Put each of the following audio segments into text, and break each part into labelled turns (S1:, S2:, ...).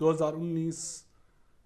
S1: 2019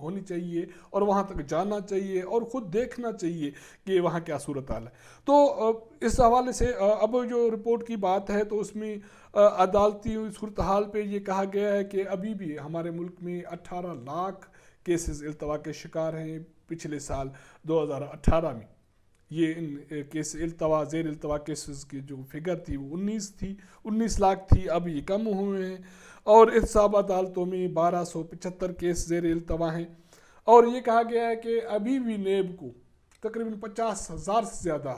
S1: ہونی چاہیے اور وہاں تک جانا چاہیے اور خود دیکھنا چاہیے کہ وہاں کیا صورتحال ہے. تو اس حوالے سے اب جو رپورٹ کی بات ہے تو اس میں عدالتی صورتحال پہ یہ کہا گیا ہے کہ ابھی بھی ہمارے ملک میں 18 لاکھ کیسز التوا کے شکار ہیں. پچھلے سال 2018 میں یہ ان کیس التوا زیر التوا کیسز کی جو فگر تھی وہ 19 لاکھ تھی. اب یہ کم ہوئے ہیں اور احتساب عدالتوں میں 1275 کیس زیر التوا ہیں. اور یہ کہا گیا ہے کہ ابھی بھی نیب کو تقریباً 50,000 سے زیادہ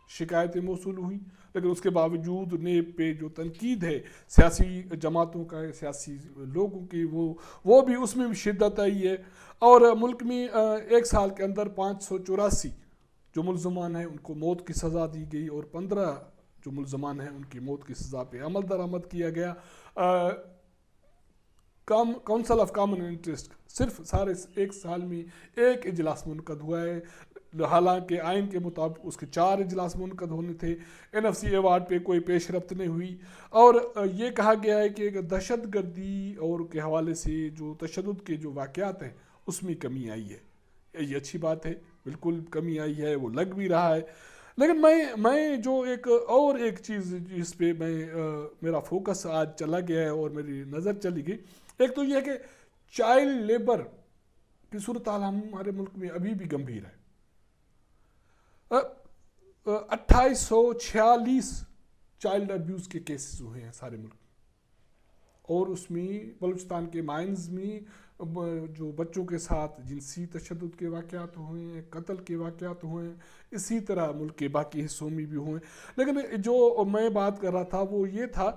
S1: شکایتیں موصول ہوئیں، لیکن اس کے باوجود نیب پہ جو تنقید ہے سیاسی جماعتوں کا، سیاسی لوگوں کی، وہ بھی اس میں بھی شدت آئی ہے. اور ملک میں ایک سال کے اندر 584 جو ملزمان ہیں ان کو موت کی سزا دی گئی اور 15 جو ملزمان ہیں ان کی موت کی سزا پہ عمل درآمد کیا گیا. کونسل آف کامن انٹرسٹ صرف سارے ایک سال میں ایک اجلاس منعقد ہوا ہے، حالانکہ آئین کے مطابق اس کے 4 اجلاس منعقد ہونے تھے. NFC ایوارڈ پہ کوئی پیش رفت نہیں ہوئی. اور یہ کہا گیا ہے کہ دہشت گردی اور کے حوالے سے جو تشدد کے جو واقعات ہیں اس میں کمی آئی ہے. یہ اچھی بات ہے، بالکل کمی آئی ہے، وہ لگ بھی رہا ہے. لیکن میں جو ایک چیز جس پہ میرا فوکس آج چلا گیا ہے اور میری نظر چلی گئی، ایک تو یہ کہ چائلڈ لیبر کی صورتحال ہمارے ملک میں ابھی بھی گمبھیر ہے. 2846 چائلڈ ابیوز کے کیسز ہوئے ہیں سارے ملک میں، اور اس میں بلوچستان کے مائنز میں جو بچوں کے ساتھ جنسی تشدد کے واقعات ہوئے ہیں، قتل کے واقعات ہوئے ہیں، اسی طرح ملک کے باقی حصوں میں بھی ہوئے. لیکن جو میں بات کر رہا تھا وہ یہ تھا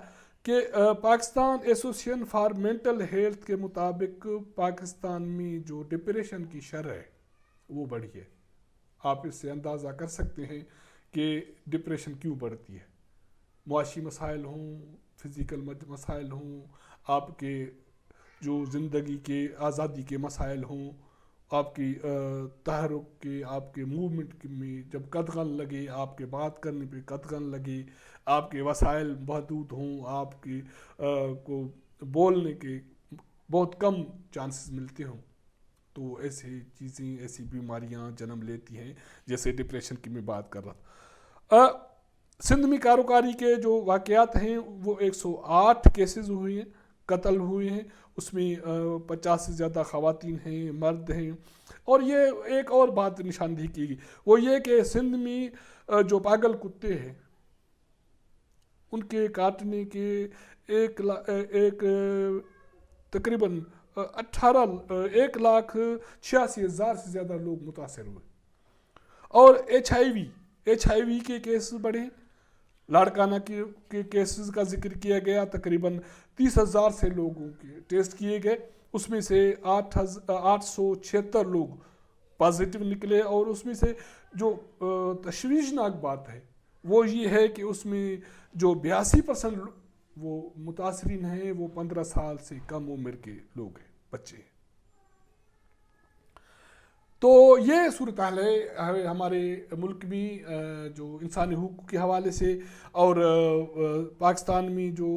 S1: کہ Pakistan association for mental health کے مطابق پاکستان میں جو ڈپریشن کی شرح ہے وہ بڑھی ہے. آپ اس سے اندازہ کر سکتے ہیں کہ ڈپریشن کیوں بڑھتی ہے. معاشی مسائل ہوں، فزیکل مسائل ہوں، آپ کے جو زندگی کے آزادی کے مسائل ہوں، آپ کی تحرک کے، آپ کے موومنٹ میں جب قدغن لگے، آپ کے بات کرنے پہ قدغن لگے، آپ کے وسائل محدود ہوں، آپ کی کو بولنے کے بہت کم چانسز ملتے ہوں، تو ایسی چیزیں، ایسی بیماریاں جنم لیتی ہیں جیسے ڈپریشن کی میں بات کر رہا تھا. سندھ میں کاروکاری کے جو واقعات ہیں وہ 108 کیسز ہوئے ہیں، قتل ہوئے ہیں. اس میں 50 سے زیادہ خواتین ہیں، مرد ہیں. اور یہ ایک اور بات نشاندہی کی گئی، وہ یہ کہ سندھ میں جو پاگل کتے ہیں ان کے کاٹنے کے ایک تقریباً 1,86,000 سے زیادہ لوگ متاثر ہوئے. اور HIV کے کیسز بڑھے. لاڑکانہ کے کیسز کا ذکر کیا گیا، تقریباً 30,000 سے لوگوں کے ٹیسٹ کیے گئے، اس میں سے 876 لوگ پازیٹیو نکلے. اور اس میں سے جو تشویشناک بات ہے وہ یہ ہے کہ اس میں جو 82% وہ متاثرین ہیں وہ 15 سال سے کم عمر کے لوگ ہیں، بچے ہیں. تو یہ صورتحال ہے ہمارے ملک میں جو انسانی حقوق کے حوالے سے. اور پاکستان میں جو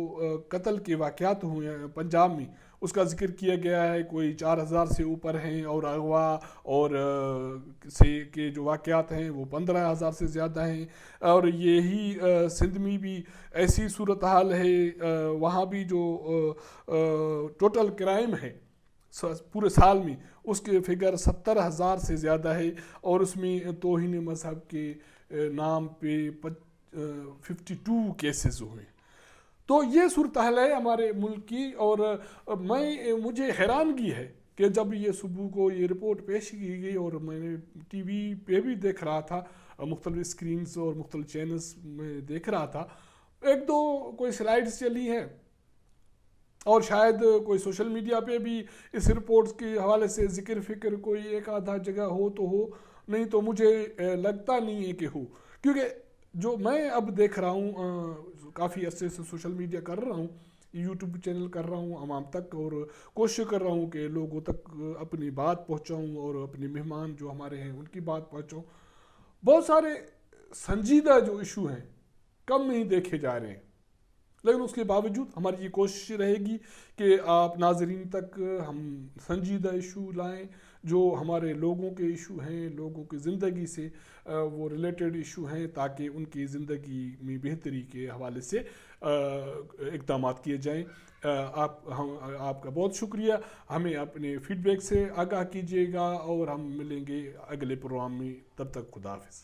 S1: قتل کے واقعات ہوئے ہیں پنجاب میں اس کا ذکر کیا گیا ہے، کوئی 4,000 سے اوپر ہیں، اور اغوا اور سے کے جو واقعات ہیں وہ 15,000 سے زیادہ ہیں. اور یہی سندھ میں بھی ایسی صورتحال ہے، وہاں بھی جو ٹوٹل کرائم ہے پورے سال میں اس کے فگر 70,000 سے زیادہ ہے، اور اس میں توہین مذہب کے نام پہ 52 کیسز ہوئے. تو یہ صورتحال ہے ہمارے ملک کی. اور مجھے حیرانگی ہے کہ جب یہ صبح کو یہ رپورٹ پیش کی گئی اور میں نے ٹی وی پہ بھی دیکھ رہا تھا، مختلف سکرینز اور مختلف چینلز میں دیکھ رہا تھا، ایک دو کوئی سلائیڈز چلی ہیں اور شاید کوئی سوشل میڈیا پہ بھی اس رپورٹس کے حوالے سے ذکر فکر کوئی ایک آدھا جگہ ہو تو ہو، نہیں تو مجھے لگتا نہیں ہے کہ ہو. کیونکہ جو میں اب دیکھ رہا ہوں، کافی عرصے سے سوشل میڈیا کر رہا ہوں، یوٹیوب چینل کر رہا ہوں عوام تک، اور کوشش کر رہا ہوں کہ لوگوں تک اپنی بات پہنچاؤں اور اپنے مہمان جو ہمارے ہیں ان کی بات پہنچاؤں. بہت سارے سنجیدہ جو ایشو ہیں کم نہیں دیکھے جا رہے ہیں، لیکن اس کے باوجود ہماری یہ کوشش رہے گی کہ آپ ناظرین تک ہم سنجیدہ ایشو لائیں جو ہمارے لوگوں کے ایشو ہیں، لوگوں کی زندگی سے وہ ریلیٹڈ ایشو ہیں، تاکہ ان کی زندگی میں بہتری کے حوالے سے اقدامات کیے جائیں۔ آپ کا بہت شکریہ، ہمیں اپنے فیڈ بیک سے آگاہ کیجیے گا، اور ہم ملیں گے اگلے پروگرام میں، تب تک خدا حافظ۔